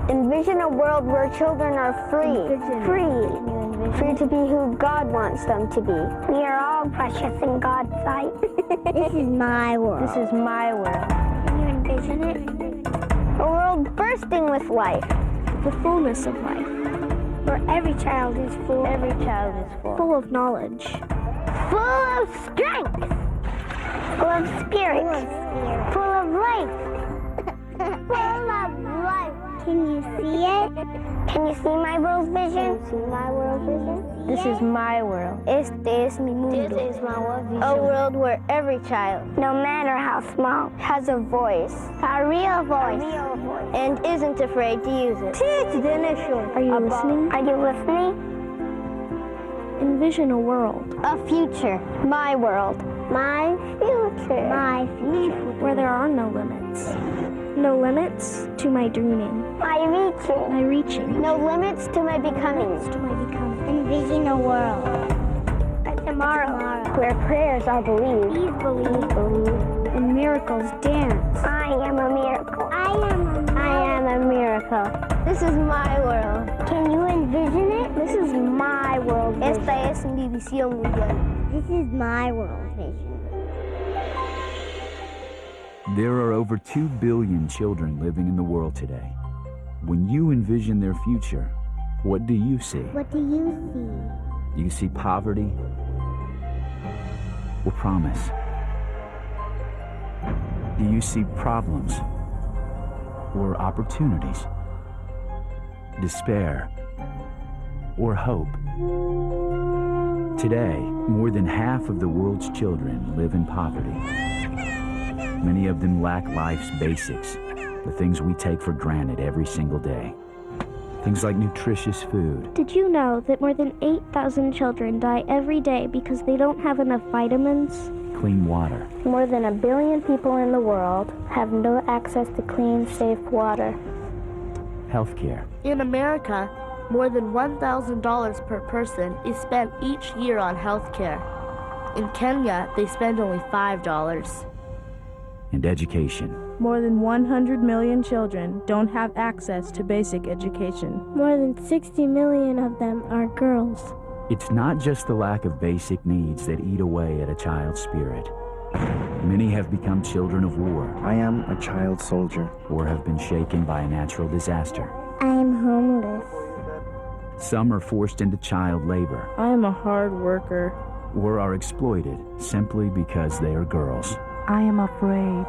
Envision a world where children are free. Free to be who God wants them to be. We are all precious in God's sight. This is my world. This is my world. Can you envision it? A world bursting with life. The fullness of life. Where every child is full. Every child is full. Full of knowledge. Full of strength. Full of spirit. Full of life. Full of life. Can you see it? Can you see my world vision? Can you see my world vision? This is my world. Este es mi mundo. This is my world vision. A world where every child, no matter how small, has a voice. A real voice. And isn't afraid to use it. Are you listening? Are you listening? Envision a world. A future. My world. My future. My future. Where there are no limits. No limits to my dreaming. My reaching. My reaching. No limits to my becoming. Envision a world. A tomorrow. Where prayers are believed. Please believe. And miracles dance. I am a miracle. I am a miracle. This is my world. Can you envision it? This is my world vision. Esta es mi visión mundial. This is my world vision. There are over 2 billion children living in the world today. When you envision their future, what do you see? What do you see? Do you see poverty or promise? Do you see problems or opportunities? Despair or hope? Today, more than half of the world's children live in poverty. Many of them lack life's basics, the things we take for granted every single day. Things like nutritious food. Did you know that more than 8,000 children die every day because they don't have enough vitamins? Clean water. More than 1 billion people in the world have no access to clean, safe water. Healthcare. In America, more than $1,000 per person is spent each year on health care. In Kenya, they spend only $5. And education. More than 100 million children don't have access to basic education. More than 60 million of them are girls. It's not just the lack of basic needs that eat away at a child's spirit. Many have become children of war. I am a child soldier. Or have been shaken by a natural disaster. I am homeless. Some are forced into child labor. I am a hard worker. Or are exploited simply because they are girls. I am afraid.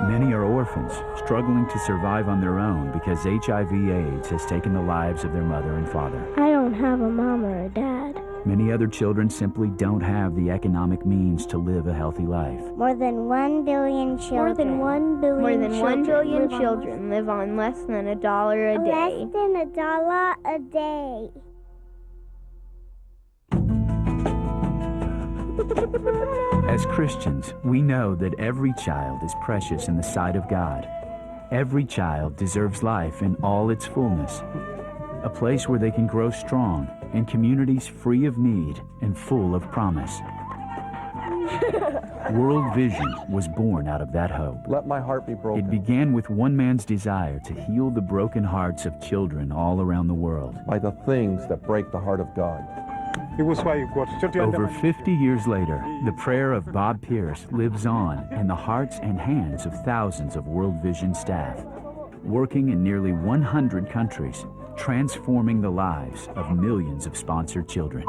Many are orphans, struggling to survive on their own because HIV/AIDS has taken the lives of their mother and father. I don't have a mom or a dad. Many other children simply don't have the economic means to live a healthy life. More than 1 billion children. More than 1 billion More than 1 billion live children live on less than $1 a day. Less than $1 a day. As Christians, we know that every child is precious in the sight of God. Every child deserves life in all its fullness, a place where they can grow strong in communities free of need and full of promise. World Vision was born out of that hope. Let my heart be broken. It began with one man's desire to heal the broken hearts of children all around the world. By the things that break the heart of God. Over 50 years later, the prayer of Bob Pierce lives on in the hearts and hands of thousands of World Vision staff, working in nearly 100 countries, transforming the lives of millions of sponsored children.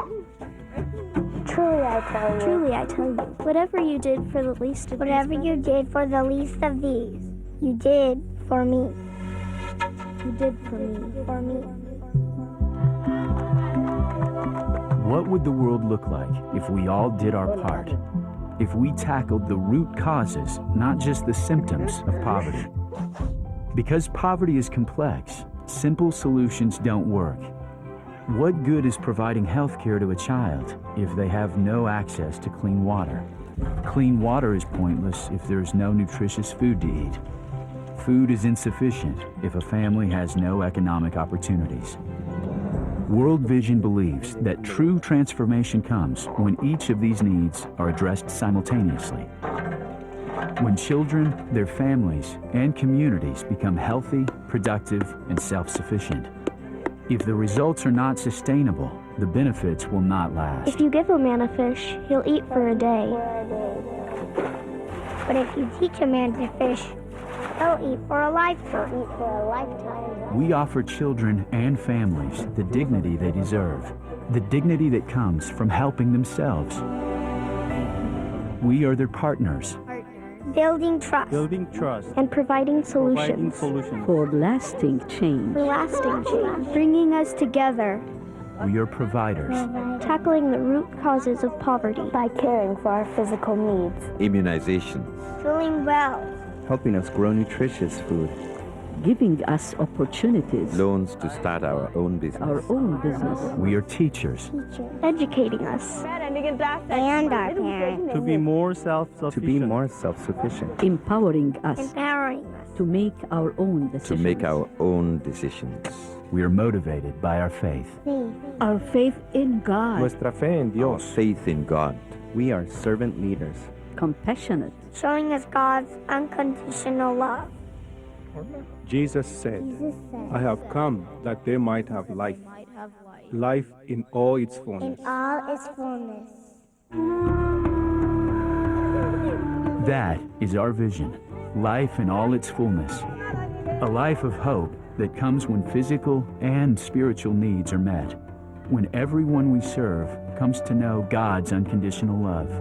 Truly I tell you, whatever you did for the least of Whatever you did for the least of these, you did for me. you did for me. What would the world look like if we all did our part? If we tackled the root causes, not just the symptoms of poverty? Because poverty is complex, simple solutions don't work. What good is providing health care to a child if they have no access to clean water? Clean water is pointless if there is no nutritious food to eat. Food is insufficient if a family has no economic opportunities. World Vision believes that true transformation comes when each of these needs are addressed simultaneously. When children, their families, and communities become healthy, productive, and self-sufficient. If the results are not sustainable, the benefits will not last. If you give a man a fish, he'll eat for a day. But if you teach a man to fish, he'll eat for a lifetime. We offer children and families the dignity they deserve, the dignity that comes from helping themselves. We are their partners, Building trust. And providing solutions. For lasting change. Bringing us together. we are providers, Tackling the root causes of poverty. By caring for our physical needs. Immunizations. Feeling well. helping us grow nutritious food, Giving us opportunities. Loans to start our own business. Our own business. we are teachers, Educating us. And our parents. To be more self-sufficient. to be more self-sufficient, Empowering us. Empowering us. To make our own To decisions. make our own decisions. we are motivated by our faith. Our faith in God. nuestra fe en Our Dios. faith in God. We are servant leaders. Compassionate. Showing us God's unconditional love. Jesus said, I have come that they might have life. Life in all its fullness. In all its fullness. That is our vision, life in all its fullness. A life of hope that comes when physical and spiritual needs are met. When everyone we serve comes to know God's unconditional love.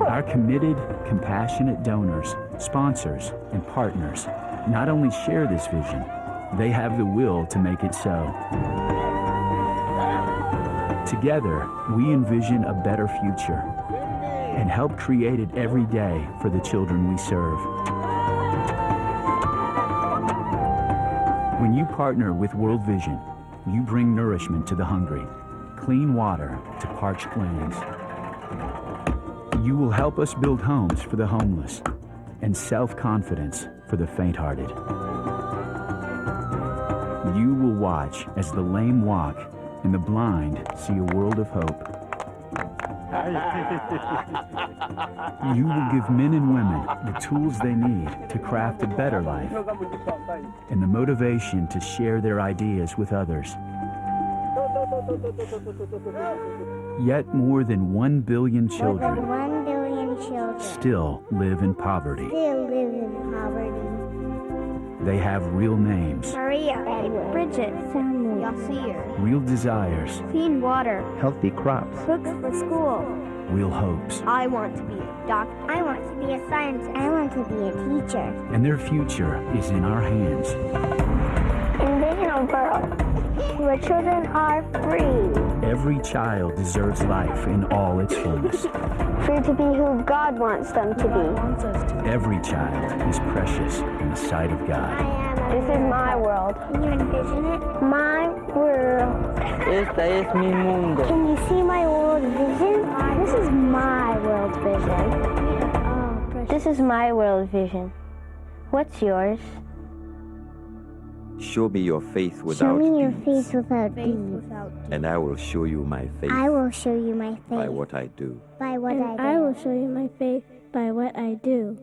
Our committed, compassionate donors, sponsors, and partners not only share this vision, they have the will to make it so. Together, we envision a better future and help create it every day for the children we serve. When you partner with World Vision, you bring nourishment to the hungry, clean water to parched lands. You will help us build homes for the homeless and self-confidence for the faint-hearted. You will watch as the lame walk and the blind see a world of hope. You will give men and women the tools they need to craft a better life and the motivation to share their ideas with others. Yet more than 1 billion children 1 billion children still live in poverty. still live in poverty. They have real names, Maria, Bridget. Yasir, real desires, Clean water. Healthy crops, books for school. real hopes, I want to be a doctor. I want to be a scientist. I want to be a teacher. and their future is in our hands. Envision a world where children are free. Every child deserves life in all its fullness. Free to be who God wants them to be. Every child is precious in the sight of God. This is my world. Can you envision it? My world. Esta es mi mundo. Can you see my world vision? This is my world vision. This is my world vision. What's yours? Show me your faith Show without me your deeds, face without deeds. and I will show you my faith I will show you my by faith what I do. by what I do. I will show you my faith by what I do.